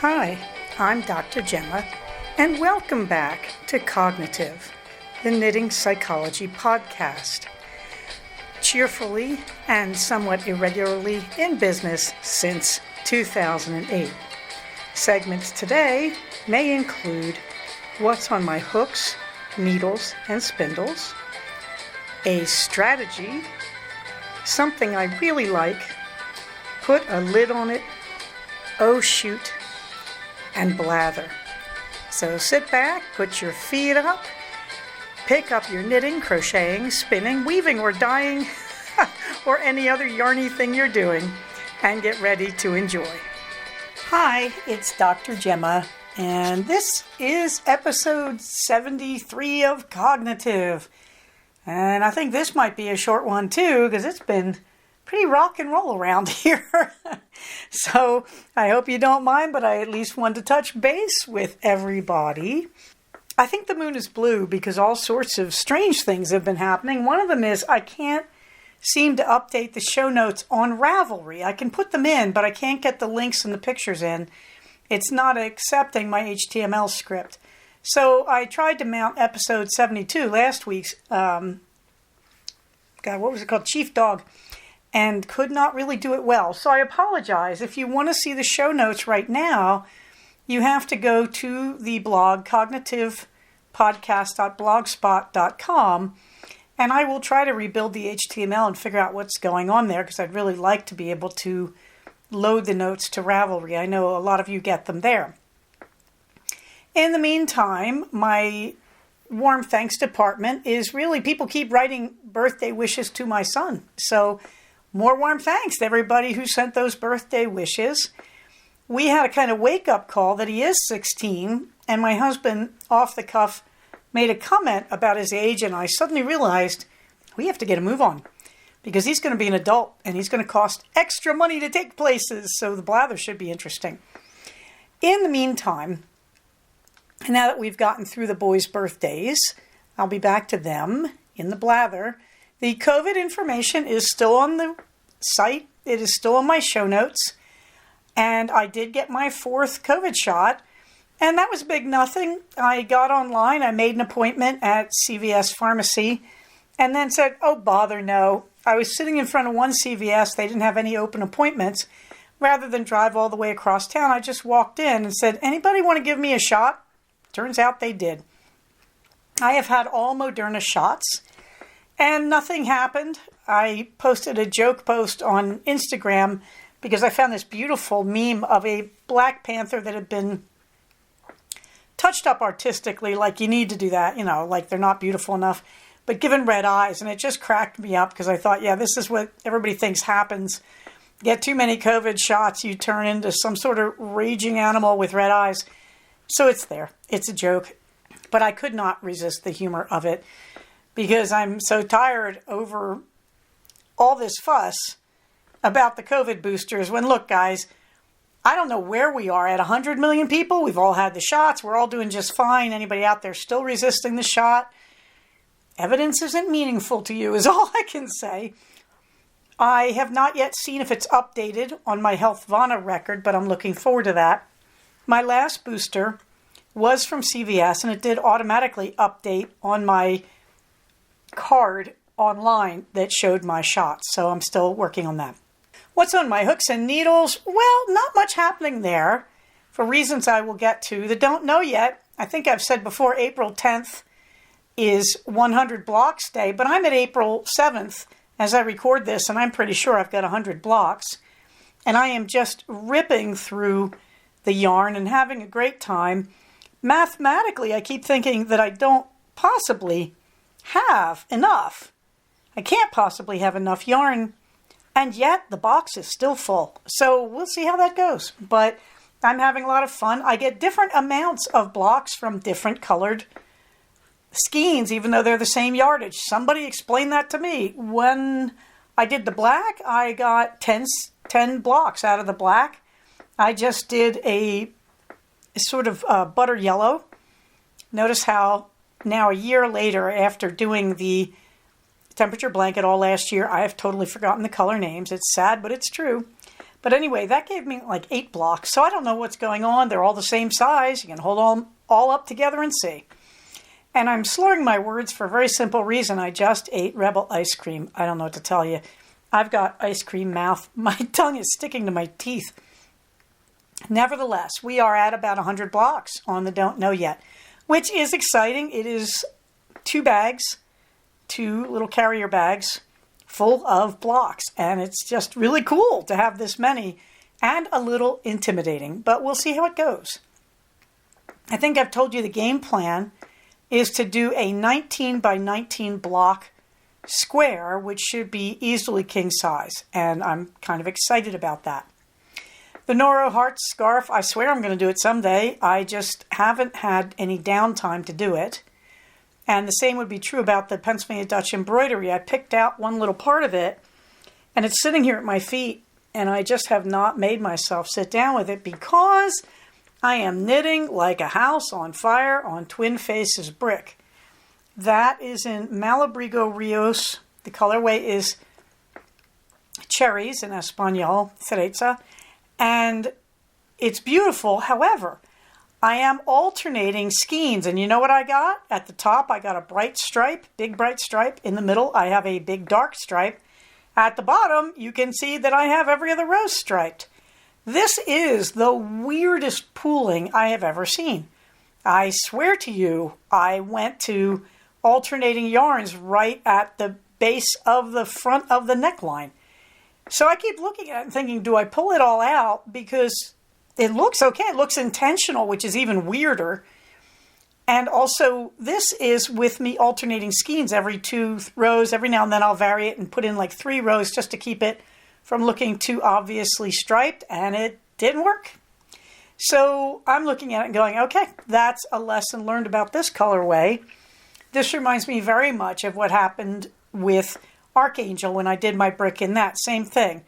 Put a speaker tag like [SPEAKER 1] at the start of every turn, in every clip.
[SPEAKER 1] Hi, I'm Dr. Gemma, and welcome back to Cognitive, the Knitting Psychology podcast. Cheerfully and somewhat irregularly in business since 2008. Segments today may include what's on my hooks, needles, and spindles, a strategy, something I really like, put a lid on it, oh shoot, and blather. So sit back, put your feet up, pick up your knitting, crocheting, spinning, weaving, or dyeing, or any other yarny thing you're doing, and get ready to enjoy. Hi, it's Dr. Gemma, and this is episode 73 of Cognitive. And I think this might be a short one too, because it's been pretty rock and roll around here. So I hope you don't mind, but I at least want to touch base with everybody. I think the moon is blue because all sorts of strange things have been happening. One of them is I can't seem to update the show notes on Ravelry. I can put them in, but I can't get the links and the pictures in. It's not accepting my HTML script. So I tried to mount episode 72, last week's, what was it called? Chief Dog. And could not really do it well. So I apologize. If you want to see the show notes right now, you have to go to the blog, cognitivepodcast.blogspot.com, and I will try to rebuild the HTML and figure out what's going on there, because I'd really like to be able to load the notes to Ravelry. I know a lot of you get them there. In the meantime, my warm thanks department is really, people keep writing birthday wishes to my son. So more warm thanks to everybody who sent those birthday wishes. We had a kind of wake-up call that he is 16, and my husband, off the cuff, made a comment about his age, and I suddenly realized we have to get a move on, because he's going to be an adult, and he's going to cost extra money to take places, so the blather should be interesting. In the meantime, now that we've gotten through the boys' birthdays, I'll be back to them in the blather. The COVID information is still on the site. It is still on my show notes. And I did get my 4th COVID shot. And that was big nothing. I got online. I made an appointment at CVS Pharmacy. And then said, oh, bother, no. I was sitting in front of one CVS. They didn't have any open appointments. Rather than drive all the way across town, I just walked in and said, anybody want to give me a shot? Turns out they did. I have had all Moderna shots. And nothing happened. I posted a joke post on Instagram because I found this beautiful meme of a Black Panther that had been touched up artistically, like you need to do that, like they're not beautiful enough, but given red eyes. And it just cracked me up because I thought, yeah, this is what everybody thinks happens. Get too many COVID shots, you turn into some sort of raging animal with red eyes. So it's there. It's a joke. But I could not resist the humor of it, because I'm so tired over all this fuss about the COVID boosters when, look, guys, I don't know where we are at 100 million people. We've all had the shots. We're all doing just fine. Anybody out there still resisting the shot? Evidence isn't meaningful to you is all I can say. I have not yet seen if it's updated on my Healthvana record, but I'm looking forward to that. My last booster was from CVS, and it did automatically update on my card online that showed my shots, so I'm still working on that. What's on my hooks and needles? Well, not much happening there for reasons I will get to. The don't know yet. I think I've said before April 10th is 100 blocks day, but I'm at April 7th as I record this, and I'm pretty sure I've got 100 blocks, and I am just ripping through the yarn and having a great time. Mathematically, I keep thinking that I don't possibly have enough. I can't possibly have enough yarn, and yet the box is still full. So we'll see how that goes. But I'm having a lot of fun. I get different amounts of blocks from different colored skeins, even though they're the same yardage. Somebody explained that to me. When I did the black, I got 10 blocks out of the black. I just did a sort of butter yellow. Notice how now, a year later, after doing the temperature blanket all last year, I have totally forgotten the color names. It's sad, but it's true. But anyway, that gave me like 8 blocks. So I don't know what's going on. They're all the same size. You can hold all up together and see. And I'm slurring my words for a very simple reason. I just ate Rebel ice cream. I don't know what to tell you. I've got ice cream mouth. My tongue is sticking to my teeth. Nevertheless, we are at about 100 blocks on the Don't Know Yet, which is exciting. It is 2 bags, 2 little carrier bags full of blocks. And it's just really cool to have this many and a little intimidating. But we'll see how it goes. I think I've told you the game plan is to do a 19 by 19 block square, which should be easily king size. And I'm kind of excited about that. The Noro Heart scarf, I swear I'm going to do it someday. I just haven't had any downtime to do it. And the same would be true about the Pennsylvania Dutch embroidery. I picked out one little part of it, and it's sitting here at my feet, and I just have not made myself sit down with it because I am knitting like a house on fire on Twin Faces brick. That is in Malabrigo Rios. The colorway is Cherries in Espanol, Cereza. And it's beautiful. However, I am alternating skeins. And you know what I got? At the top, I got a bright stripe, big bright stripe. In the middle, I have a big dark stripe. At the bottom, you can see that I have every other row striped. This is the weirdest pooling I have ever seen. I swear to you, I went to alternating yarns right at the base of the front of the neckline. So I keep looking at it and thinking, do I pull it all out? Because it looks okay. It looks intentional, which is even weirder. And also, this is with me alternating skeins every 2 rows. Every now and then I'll vary it and put in like 3 rows just to keep it from looking too obviously striped, and it didn't work. So I'm looking at it and going, okay, that's a lesson learned about this colorway. This reminds me very much of what happened with Archangel when I did my brick in that. Same thing,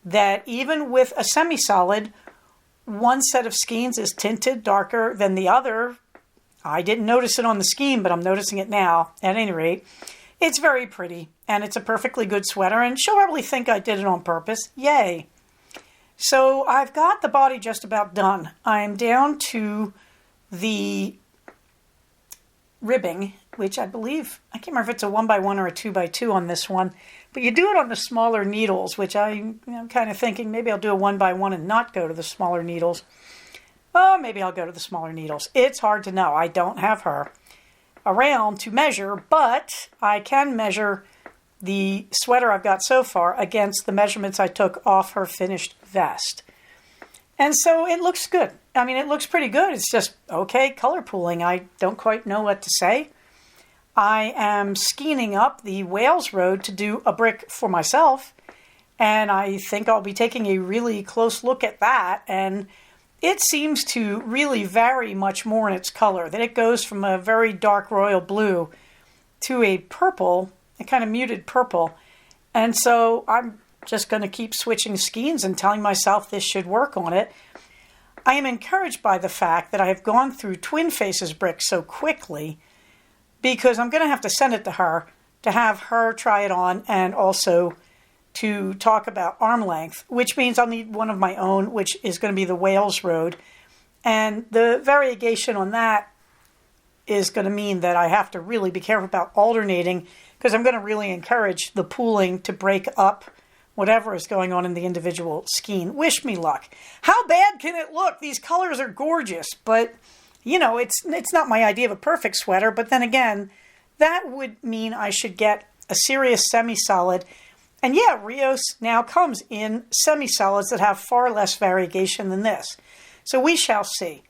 [SPEAKER 1] that even with a semi-solid, one set of skeins is tinted darker than the other. I didn't notice it on the skein, but I'm noticing it now. At any rate, it's very pretty, and it's a perfectly good sweater, and she'll probably think I did it on purpose. Yay. So I've got the body just about done. I'm down to the ribbing, which I believe, I can't remember if it's a 1x1 or a 2x2 on this one, but you do it on the smaller needles, which I'm kind of thinking maybe I'll do a 1x1 and not go to the smaller needles. Oh, maybe I'll go to the smaller needles. It's hard to know. I don't have her around to measure, but I can measure the sweater I've got so far against the measurements I took off her finished vest. And so it looks good. I mean, it looks pretty good. It's just, okay, color pooling. I don't quite know what to say. I am skeening up the Wales Road to do a brick for myself, and I think I'll be taking a really close look at that, and it seems to really vary much more in its color, that it goes from a very dark royal blue to a purple, a kind of muted purple. And so I'm just going to keep switching skeins and telling myself this should work on it. I am encouraged by the fact that I have gone through Twin Faces brick so quickly, because I'm going to have to send it to her to have her try it on and also to talk about arm length, which means I'll need one of my own, which is going to be the Wales Road. And the variegation on that is going to mean that I have to really be careful about alternating, because I'm going to really encourage the pooling to break up whatever is going on in the individual skein. Wish me luck. How bad can it look? These colors are gorgeous, but you know, it's not my idea of a perfect sweater. But then again, that would mean I should get a serious semi-solid. And yeah, Rios now comes in semi-solids that have far less variegation than this. So we shall see.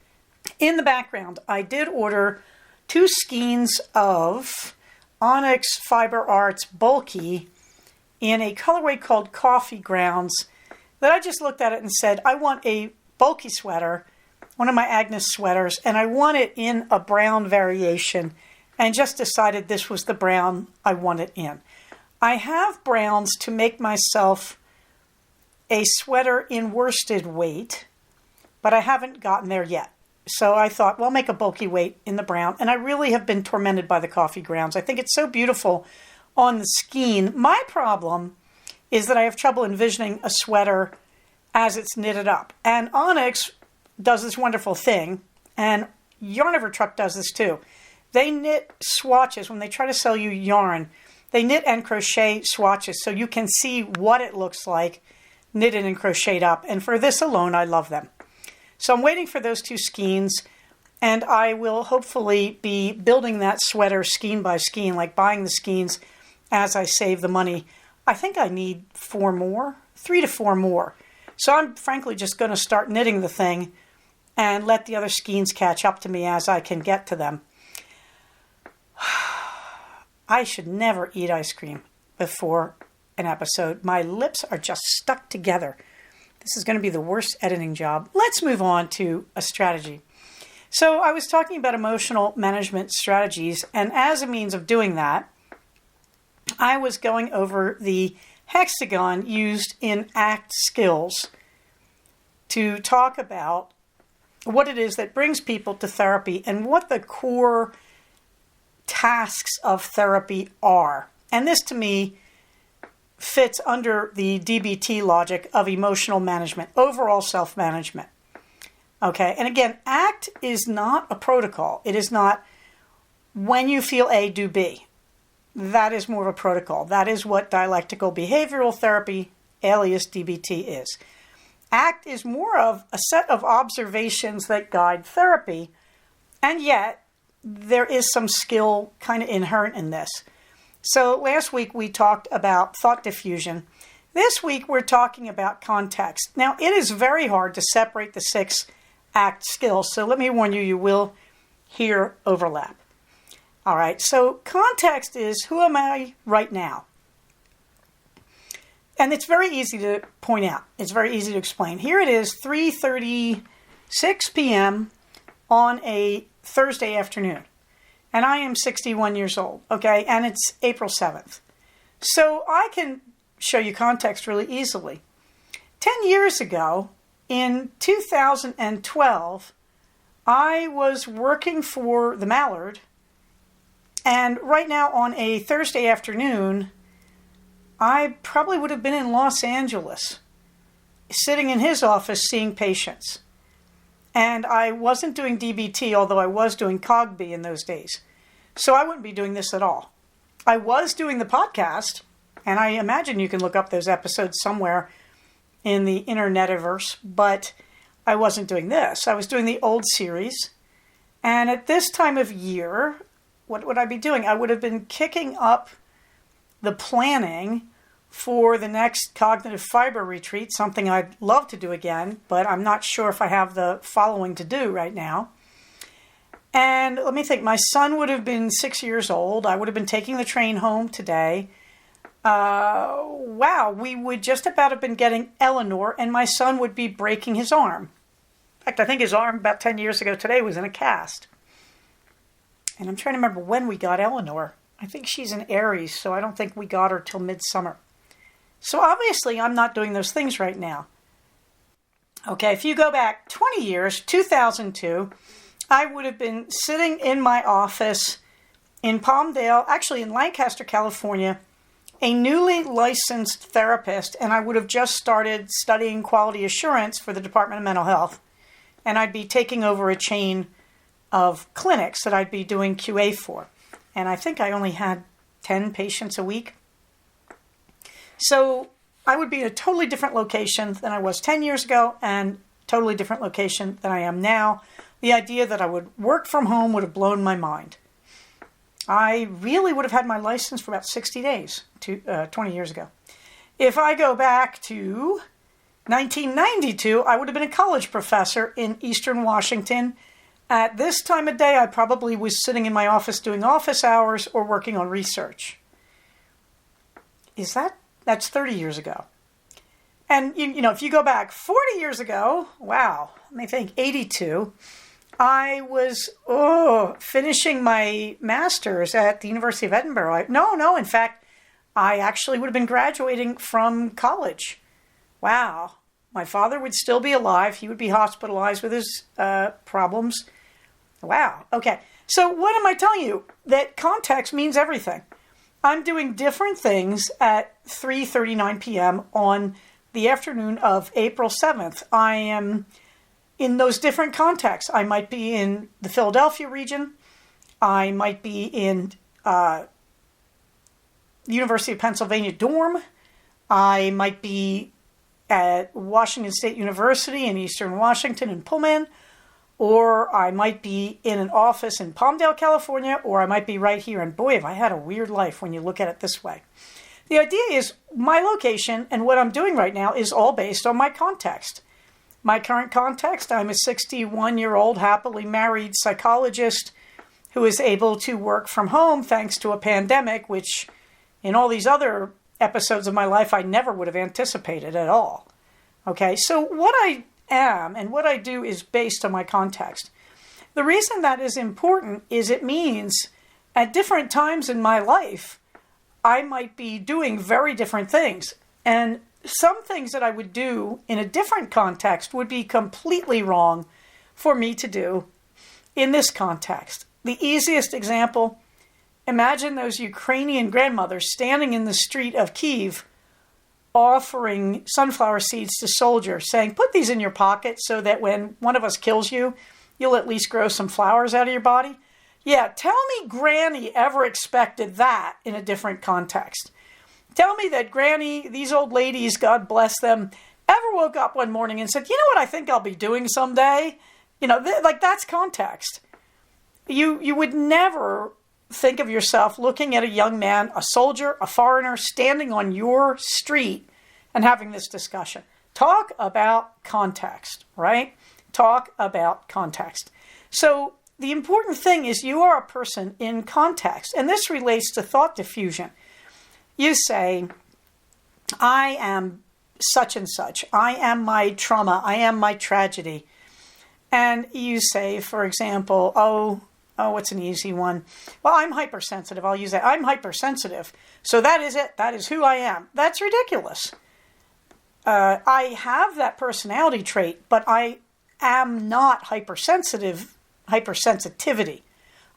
[SPEAKER 1] In the background, I did order 2 skeins of Onyx Fiber Arts Bulky in a colorway called Coffee Grounds, that I just looked at it and said, I want a bulky sweater, one of my Agnes sweaters, and I want it in a brown variation, and just decided this was the brown I want it in. I have browns to make myself a sweater in worsted weight, but I haven't gotten there yet. So I thought, well, I'll make a bulky weight in the brown, and I really have been tormented by the Coffee Grounds. I think it's so beautiful on the skein. My problem is that I have trouble envisioning a sweater as it's knitted up. And Onyx does this wonderful thing, and Yarn Over Truck does this too. They knit swatches when they try to sell you yarn. They knit and crochet swatches so you can see what it looks like knitted and crocheted up. And for this alone, I love them. So I'm waiting for those two skeins, and I will hopefully be building that sweater skein by skein, like buying the skeins as I save the money. I think I need 3 to 4 more. So I'm frankly just going to start knitting the thing and let the other skeins catch up to me as I can get to them. I should never eat ice cream before an episode. My lips are just stuck together. This is going to be the worst editing job. Let's move on to a strategy. So I was talking about emotional management strategies, and as a means of doing that, I was going over the hexagon used in ACT skills to talk about what it is that brings people to therapy and what the core tasks of therapy are. And this, to me, fits under the DBT logic of emotional management, overall self-management. Okay, and again, ACT is not a protocol. It is not when you feel A, do B. That is more of a protocol. That is what dialectical behavioral therapy, alias DBT, is. ACT is more of a set of observations that guide therapy, and yet there is some skill kind of inherent in this. So last week we talked about thought diffusion. This week we're talking about context. Now, it is very hard to separate the 6 ACT skills, so let me warn you, you will hear overlap. All right, so context is, who am I right now? And it's very easy to point out. It's very easy to explain. Here it is, 3:36 p.m. on a Thursday afternoon. And I am 61 years old, okay? And it's April 7th. So I can show you context really easily. 10 years ago, in 2012, I was working for the Mallard, and right now on a Thursday afternoon, I probably would have been in Los Angeles, sitting in his office seeing patients. And I wasn't doing DBT, although I was doing Cogby in those days. So I wouldn't be doing this at all. I was doing the podcast, and I imagine you can look up those episodes somewhere in the internetiverse, but I wasn't doing this. I was doing the old series. And at this time of year, what would I be doing? I would have been kicking up the planning for the next cognitive fiber retreat, something I'd love to do again, but I'm not sure if I have the following to do right now. And let me think, my son would have been 6 years old. I would have been taking the train home today. Wow, we would just about have been getting Eleanor, and my son would be breaking his arm. In fact, I think his arm about 10 years ago today was in a cast. And I'm trying to remember when we got Eleanor. I think she's in Aries, so I don't think we got her till midsummer. So obviously, I'm not doing those things right now. Okay, if you go back 20 years, 2002, I would have been sitting in my office in Palmdale, actually in Lancaster, California, a newly licensed therapist, and I would have just started studying quality assurance for the Department of Mental Health. And I'd be taking over a chain of clinics that I'd be doing QA for. And I think I only had 10 patients a week. So I would be in a totally different location than I was 10 years ago, and totally different location than I am now. The idea that I would work from home would have blown my mind. I really would have had my license for about 60 days 20 years ago. If I go back to 1992, I would have been a college professor in Eastern Washington. At this time of day, I probably was sitting in my office doing office hours or working on research. That's 30 years ago. And, you know, if you go back 40 years ago, wow, let me think, 82, I was finishing my master's at the University of Edinburgh. In fact, I actually would have been graduating from college. Wow. My father would still be alive. He would be hospitalized with his problems. Wow. Okay. So what am I telling you? That context means everything. I'm doing different things at 3:39 p.m. on the afternoon of April 7th. I am in those different contexts. I might be in the Philadelphia region. I might be in University of Pennsylvania dorm. I might be at Washington State University in Eastern Washington in Pullman, or I might be in an office in Palmdale, California, or I might be right here. And boy, have I had a weird life when you look at it this way. The idea is my location and what I'm doing right now is all based on my context. My current context, I'm a 61-year-old happily married psychologist who is able to work from home thanks to a pandemic, which in all these other episodes of my life I never would have anticipated at all. Okay, so what I am and what I do is based on my context. The reason that is important is it means at different times in my life, I might be doing very different things. And some things that I would do in a different context would be completely wrong for me to do in this context. The easiest example, imagine those Ukrainian grandmothers standing in the street of Kyiv offering sunflower seeds to soldiers, saying, put these in your pocket so that when one of us kills you, you'll at least grow some flowers out of your body. Yeah, tell me Granny ever expected that in a different context. Tell me that Granny, these old ladies, God bless them, ever woke up one morning and said, you know what I think I'll be doing someday? You know, that's context. You would never think of yourself looking at a young man, a soldier, a foreigner, standing on your street and having this discussion. Talk about context, right? Talk about context. So the important thing is you are a person in context, and this relates to thought diffusion. You say, I am such and such. I am my trauma. I am my tragedy. And you say, for example, oh, what's an easy one? Well, I'm hypersensitive. I'll use that. I'm hypersensitive. So that is it. That is who I am. That's ridiculous. I have that personality trait, but I am not hypersensitivity.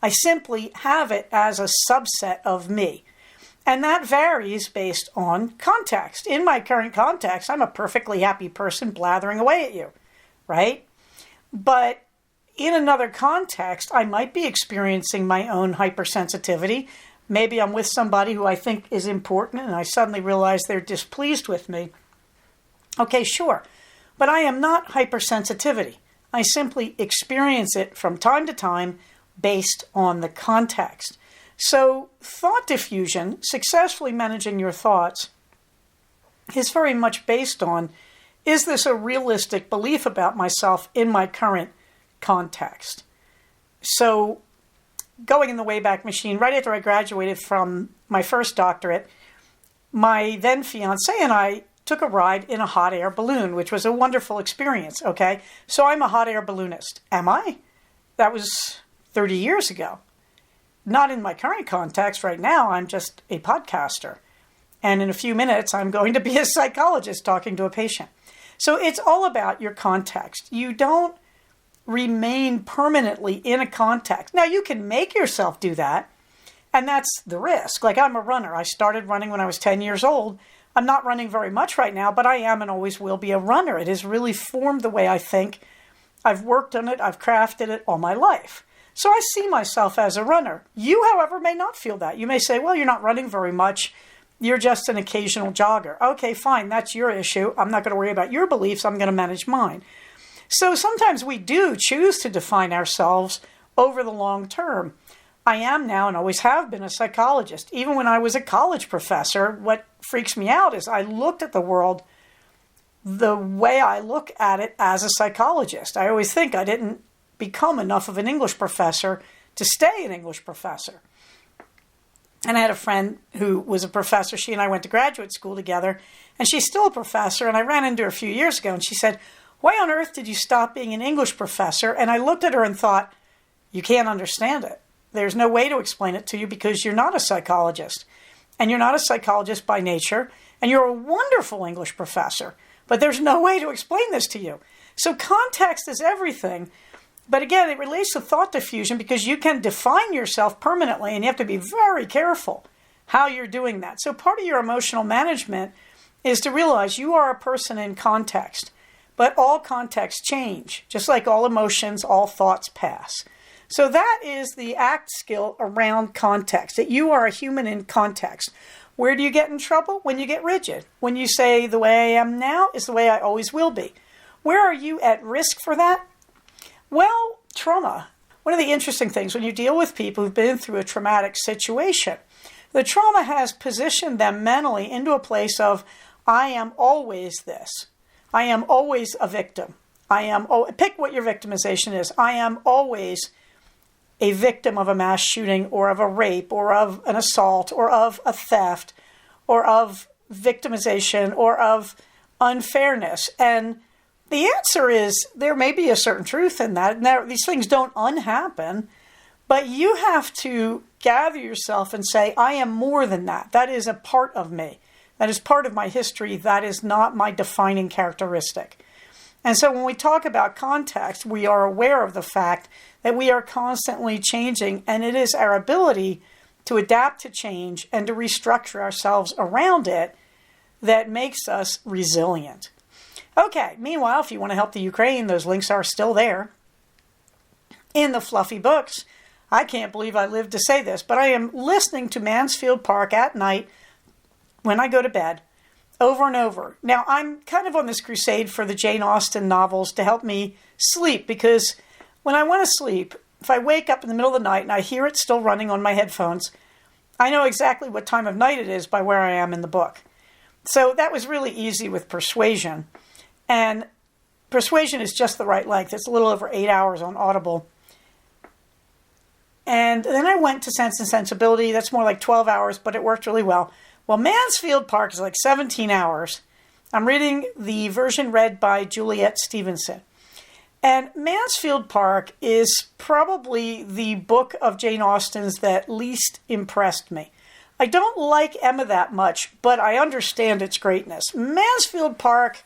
[SPEAKER 1] I simply have it as a subset of me. And that varies based on context. In my current context, I'm a perfectly happy person blathering away at you, right? But in another context, I might be experiencing my own hypersensitivity. Maybe I'm with somebody who I think is important and I suddenly realize they're displeased with me. Okay, sure. But I am not hypersensitivity. I simply experience it from time to time based on the context. So thought diffusion, successfully managing your thoughts, is very much based on, is this a realistic belief about myself in my current context? So going in the Wayback Machine, right after I graduated from my first doctorate, my then fiance and I took a ride in a hot air balloon, which was a wonderful experience, okay? So I'm a hot air balloonist. Am I? That was 30 years ago. Not in my current context right now. I'm just a podcaster. And in a few minutes, I'm going to be a psychologist talking to a patient. So it's all about your context. You don't remain permanently in a context. Now, you can make yourself do that, and that's the risk. Like, I'm a runner. I started running when I was 10 years old. I'm not running very much right now, but I am and always will be a runner. It has really formed the way I think. I've worked on it. I've crafted it all my life. So I see myself as a runner. You, however, may not feel that. You may say, well, you're not running very much. You're just an occasional jogger. Okay, fine. That's your issue. I'm not going to worry about your beliefs. I'm going to manage mine. So sometimes we do choose to define ourselves over the long term. I am now and always have been a psychologist. Even when I was a college professor, what freaks me out is I looked at the world the way I look at it as a psychologist. I always think I didn't become enough of an English professor to stay an English professor. And I had a friend who was a professor. She and I went to graduate school together, and she's still a professor. And I ran into her a few years ago, and she said, why on earth did you stop being an English professor? And I looked at her and thought, you can't understand it. There's no way to explain it to you because you're not a psychologist. And you're not a psychologist by nature, and you're a wonderful English professor. But there's no way to explain this to you. So context is everything. But again, it relates to thought diffusion because you can define yourself permanently, and you have to be very careful how you're doing that. So part of your emotional management is to realize you are a person in context, but all contexts change, just like all emotions, all thoughts pass. So that is the ACT skill around context, that you are a human in context. Where do you get in trouble? When you get rigid. When you say the way I am now is the way I always will be. Where are you at risk for that? Well, trauma. One of the interesting things when you deal with people who've been through a traumatic situation, the trauma has positioned them mentally into a place of, I am always this. I am always a victim. Pick what your victimization is. I am always a victim of a mass shooting or of a rape or of an assault or of a theft or of victimization or of unfairness. And the answer is there may be a certain truth in that. And these things don't unhappen, but you have to gather yourself and say, I am more than that. That is a part of me. That is part of my history. That is not my defining characteristic. And so when we talk about context, we are aware of the fact that we are constantly changing, and it is our ability to adapt to change and to restructure ourselves around it that makes us resilient. Okay, meanwhile, if you want to help the Ukraine, those links are still there in the fluffy books. I can't believe I lived to say this, but I am listening to Mansfield Park at night when I go to bed, over and over. Now, I'm kind of on this crusade for the Jane Austen novels to help me sleep, because when I want to sleep, if I wake up in the middle of the night and I hear it still running on my headphones, I know exactly what time of night it is by where I am in the book. So that was really easy with Persuasion. And Persuasion is just the right length. It's a little over 8 hours on Audible. And then I went to Sense and Sensibility. That's more like 12 hours, but it worked really well. Well, Mansfield Park is like 17 hours. I'm reading the version read by Juliet Stevenson. And Mansfield Park is probably the book of Jane Austen's that least impressed me. I don't like Emma that much, but I understand its greatness. Mansfield Park,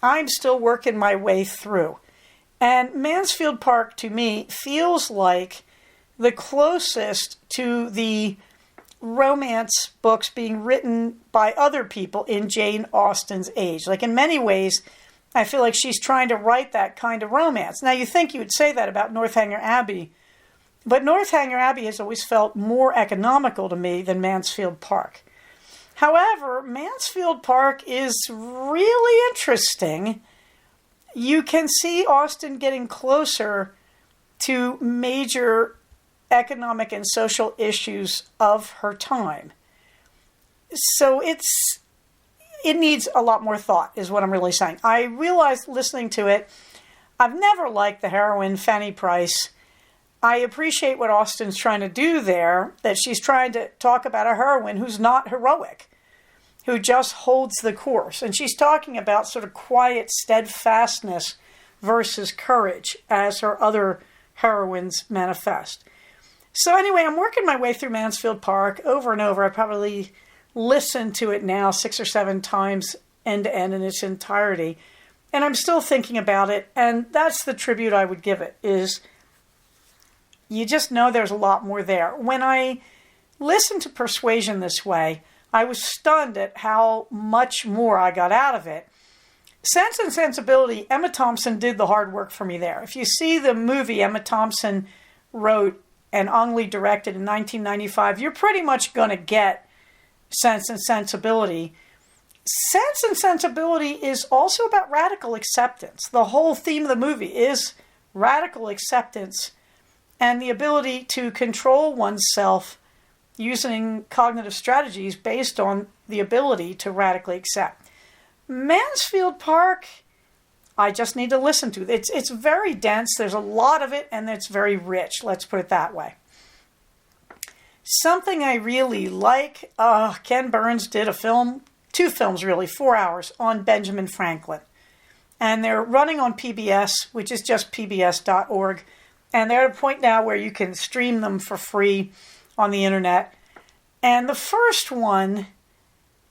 [SPEAKER 1] I'm still working my way through. And Mansfield Park, to me, feels like the closest to the romance books being written by other people in Jane Austen's age. Like, in many ways, I feel like she's trying to write that kind of romance. Now, you think you would say that about Northanger Abbey, but Northanger Abbey has always felt more economical to me than Mansfield Park. However, Mansfield Park is really interesting. You can see Austen getting closer to major economic and social issues of her time. So it needs a lot more thought, is what I'm really saying. I realized listening to it, I've never liked the heroine, Fanny Price. I appreciate what Austen's trying to do there, that she's trying to talk about a heroine who's not heroic, who just holds the course. And she's talking about sort of quiet steadfastness versus courage as her other heroines manifest. So anyway, I'm working my way through Mansfield Park over and over. I probably listened to it now 6 or 7 times end to end in its entirety. And I'm still thinking about it. And that's the tribute I would give it, is you just know there's a lot more there. When I listened to Persuasion this way, I was stunned at how much more I got out of it. Sense and Sensibility, Emma Thompson did the hard work for me there. If you see the movie Emma Thompson wrote and Ang Lee directed in 1995, you're pretty much going to get Sense and Sensibility. Sense and Sensibility is also about radical acceptance. The whole theme of the movie is radical acceptance and the ability to control oneself using cognitive strategies based on the ability to radically accept. Mansfield Park, I just need to listen to. It's very dense. There's a lot of it, and it's very rich. Let's put it that way. Something I really like, Ken Burns did a film, 2 films really, 4 hours, on Benjamin Franklin. And they're running on PBS, which is just pbs.org. And they're at a point now where you can stream them for free on the internet. And the first one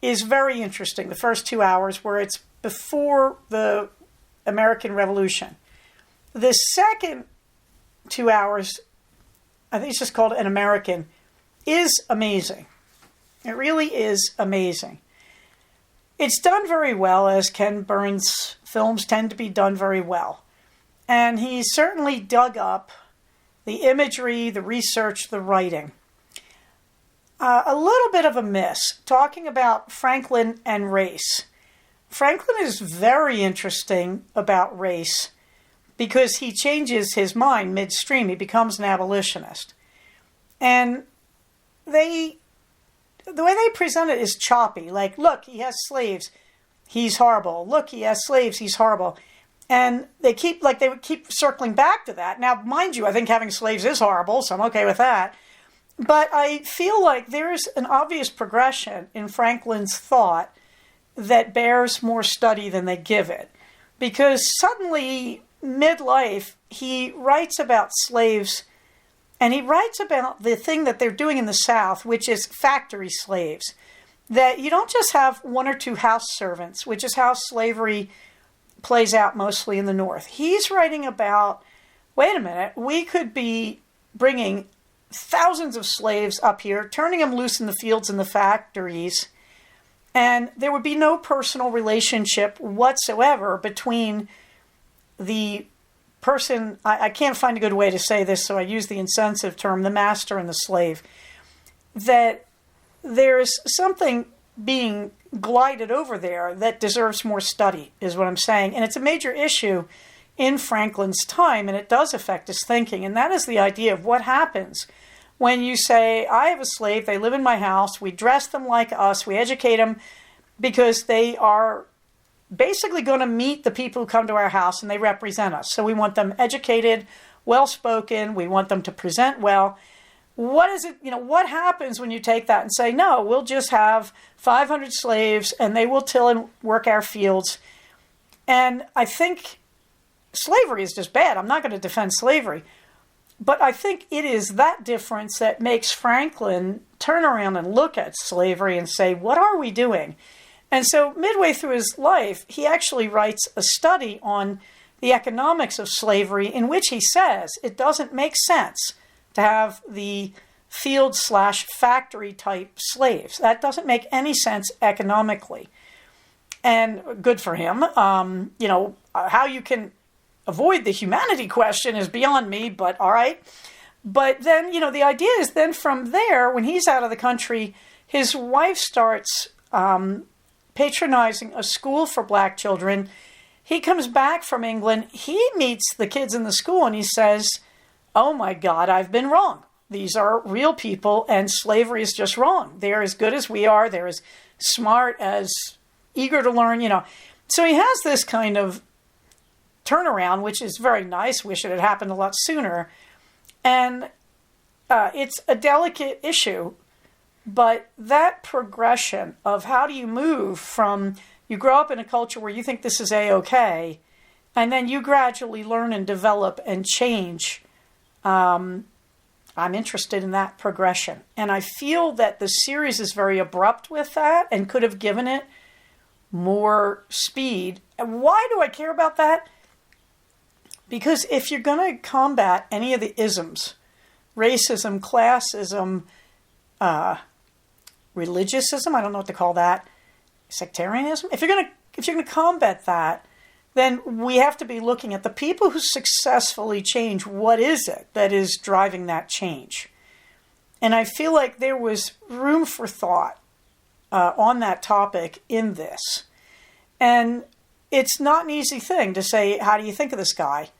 [SPEAKER 1] is very interesting, the first 2 hours, where it's before the American Revolution. The second 2 hours, I think it's just called An American, is amazing. It really is amazing. It's done very well, as Ken Burns films tend to be done very well. And he certainly dug up the imagery, the research, the writing. A little bit of a miss, talking about Franklin and race. Franklin is very interesting about race because he changes his mind midstream. He becomes an abolitionist. And the way they present it is choppy. Like, look, he has slaves. He's horrible. Look, he has slaves. He's horrible. And they would keep circling back to that. Now, mind you, I think having slaves is horrible, so I'm okay with that. But I feel like there's an obvious progression in Franklin's thought that bears more study than they give it. Because suddenly, midlife, he writes about slaves, and he writes about the thing that they're doing in the South, which is factory slaves. That you don't just have one or two house servants, which is how slavery plays out mostly in the North. He's writing about, wait a minute, we could be bringing thousands of slaves up here, turning them loose in the fields and the factories, and there would be no personal relationship whatsoever between the person, I can't find a good way to say this, so I use the insensitive term, the master and the slave, that there's something being glided over there that deserves more study, is what I'm saying. And it's a major issue in Franklin's time, and it does affect his thinking. And that is the idea of what happens when you say, I have a slave, they live in my house, we dress them like us, we educate them because they are basically going to meet the people who come to our house and they represent us. So we want them educated, well-spoken, we want them to present well. What is it, what happens when you take that and say, no, we'll just have 500 slaves and they will till and work our fields. And I think slavery is just bad. I'm not going to defend slavery. But I think it is that difference that makes Franklin turn around and look at slavery and say, what are we doing? And so midway through his life, he actually writes a study on the economics of slavery in which he says it doesn't make sense to have the field/factory type slaves. That doesn't make any sense economically. And good for him. How you can avoid the humanity question is beyond me, but all right. But then, the idea is then from there, when he's out of the country, his wife starts patronizing a school for black children. He comes back from England. He meets the kids in the school and he says, oh my God, I've been wrong. These are real people and slavery is just wrong. They're as good as we are. They're as smart, as eager to learn, So he has this kind of turnaround, which is very nice. Wish it had happened a lot sooner. And it's a delicate issue. But that progression of how do you move from you grow up in a culture where you think this is A-okay, and then you gradually learn and develop and change. I'm interested in that progression. And I feel that the series is very abrupt with that and could have given it more speed. And why do I care about that? Because if you're going to combat any of the isms, racism, classism, religiosism, I don't know what to call that, sectarianism, if you're going to combat that, then we have to be looking at the people who successfully change. What is it that is driving that change? And I feel like there was room for thought on that topic in this. And it's not an easy thing to say, how do you think of this guy?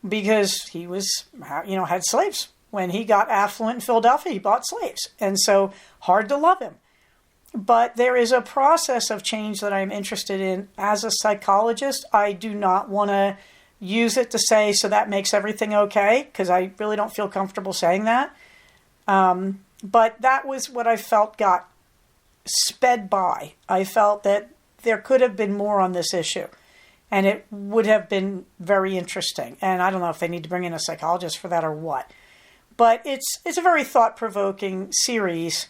[SPEAKER 1] Because he was, had slaves. When he got affluent in Philadelphia, he bought slaves. And so hard to love him. But there is a process of change that I'm interested in as a psychologist. I do not want to use it to say, so that makes everything okay, because I really don't feel comfortable saying that. But that was what I felt got sped by. I felt that there could have been more on this issue, and it would have been very interesting. And I don't know if they need to bring in a psychologist for that or what. But it's a very thought-provoking series.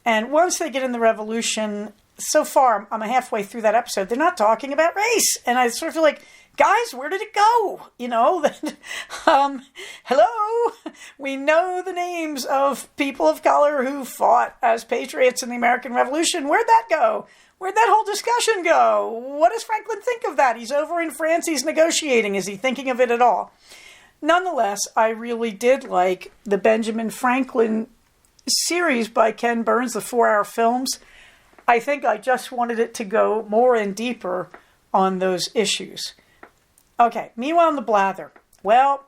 [SPEAKER 1] And once they get in the revolution, so far, I'm halfway through that episode, they're not talking about race. And I sort of feel like, guys, where did it go? Hello? We know the names of people of color who fought as patriots in the American Revolution. Where'd that go? Where'd that whole discussion go? What does Franklin think of that? He's over in France. He's negotiating. Is he thinking of it at all? Nonetheless, I really did like the Benjamin Franklin series by Ken Burns, the 4-hour films. I think I just wanted it to go more and deeper on those issues. Okay, meanwhile in the blather. Well,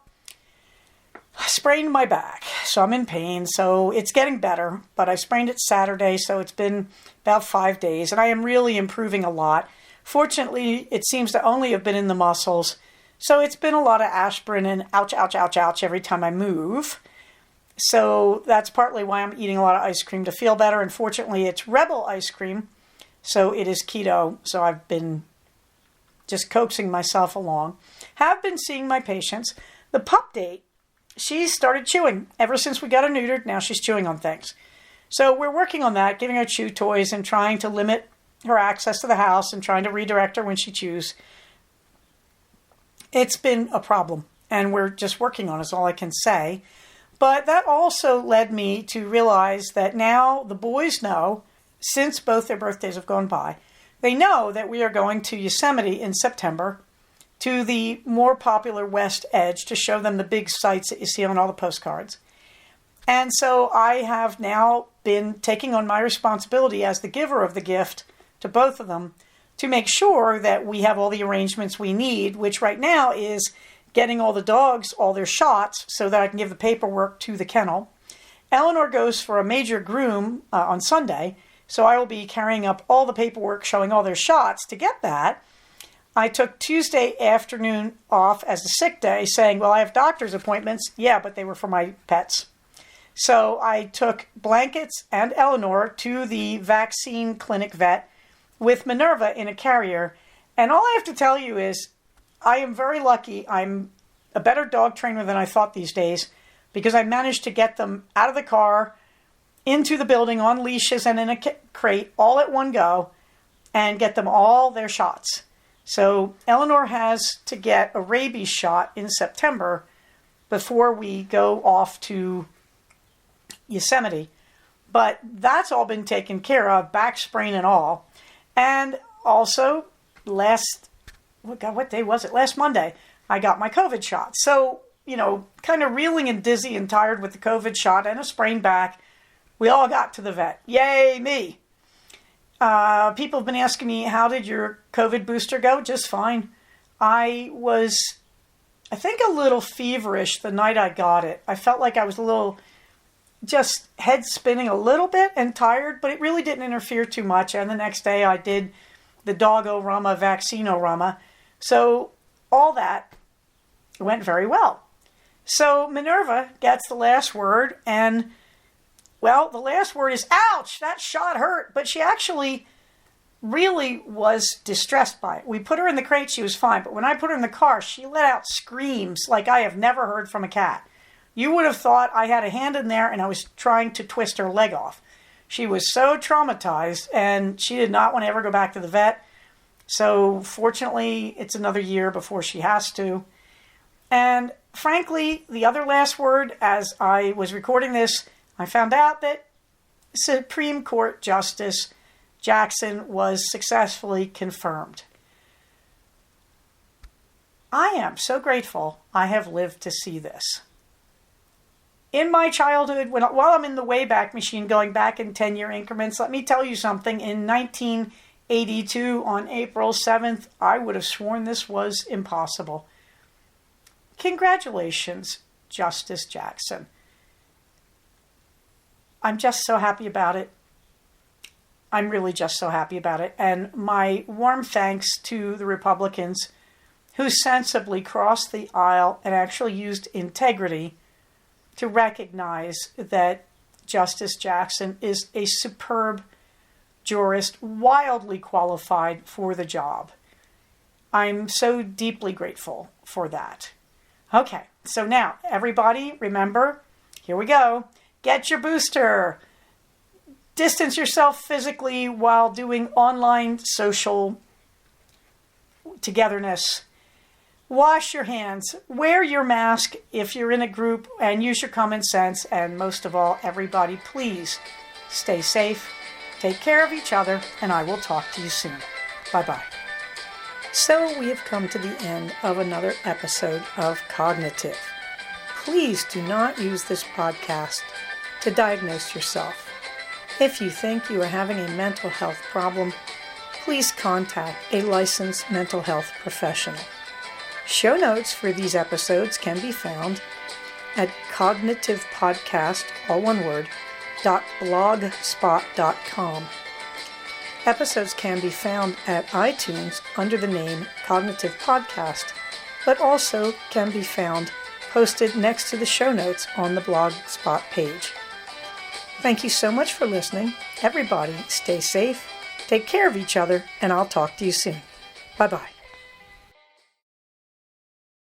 [SPEAKER 1] I sprained my back, so I'm in pain, so it's getting better, but I sprained it Saturday, so it's been about 5 days, and I am really improving a lot. Fortunately, it seems to only have been in the muscles, so it's been a lot of aspirin and ouch, ouch, ouch, ouch every time I move. So that's partly why I'm eating a lot of ice cream to feel better, and fortunately it's Rebel ice cream, so it is keto, so I've been just coaxing myself along. Have been seeing my patients. The pup date, she started chewing. Ever since we got her neutered, now she's chewing on things. So we're working on that, giving her chew toys and trying to limit her access to the house and trying to redirect her when she chews. It's been a problem, and we're just working on it, is all I can say. But that also led me to realize that now the boys know, since both their birthdays have gone by, they know that we are going to Yosemite in September, to the more popular West Edge, to show them the big sights that you see on all the postcards. And so I have now been taking on my responsibility as the giver of the gift to both of them to make sure that we have all the arrangements we need, which right now is getting all the dogs all their shots so that I can give the paperwork to the kennel. Eleanor goes for a major groom on Sunday, so I will be carrying up all the paperwork showing all their shots to get that. I took Tuesday afternoon off as a sick day, saying, well, I have doctor's appointments. Yeah, but they were for my pets. So I took Blankets and Eleanor to the vaccine clinic vet with Minerva in a carrier. And all I have to tell you is I am very lucky. I'm a better dog trainer than I thought these days because I managed to get them out of the car, into the building on leashes and in a crate all at one go and get them all their shots. So Eleanor has to get a rabies shot in September before we go off to Yosemite. But that's all been taken care of, back sprain and all. And also what day was it? Last Monday, I got my COVID shot. So, kind of reeling and dizzy and tired with the COVID shot and a sprained back. We all got to the vet. Yay, me. People have been asking me, how did your COVID booster go? Just fine. I was, I think, a little feverish the night I got it. I felt like I was a little, just head spinning a little bit and tired, but it really didn't interfere too much. And the next day I did the dog-o-rama, vaccine-o-rama. So all that went very well. So Minerva gets the last word, and well, the last word is, ouch, that shot hurt. But she actually really was distressed by it. We put her in the crate, she was fine. But when I put her in the car, she let out screams like I have never heard from a cat. You would have thought I had a hand in there and I was trying to twist her leg off. She was so traumatized, and she did not want to ever go back to the vet. So fortunately, it's another year before she has to. And frankly, the other last word, as I was recording this, I found out that Supreme Court Justice Jackson was successfully confirmed. I am so grateful I have lived to see this. In my childhood, while I'm in the Wayback Machine going back in 10-year increments, let me tell you something. In 1982, on April 7th, I would have sworn this was impossible. Congratulations, Justice Jackson. I'm just so happy about it. I'm really just so happy about it. And my warm thanks to the Republicans who sensibly crossed the aisle and actually used integrity to recognize that Justice Jackson is a superb jurist, wildly qualified for the job. I'm so deeply grateful for that. Okay, so now, everybody, remember, here we go. Get your booster. Distance yourself physically while doing online social togetherness. Wash your hands, wear your mask if you're in a group, and use your common sense. And most of all, everybody, please stay safe, take care of each other, and I will talk to you soon. Bye-bye. So we have come to the end of another episode of Cognitive. Please do not use this podcast to diagnose yourself. If you think you are having a mental health problem, please contact a licensed mental health professional. Show notes for these episodes can be found at cognitivepodcast, all one word, .blogspot.com. Episodes can be found at iTunes under the name Cognitive Podcast, but also can be found posted next to the show notes on the Blogspot page. Thank you so much for listening. Everybody, stay safe, take care of each other, and I'll talk to you soon. Bye-bye.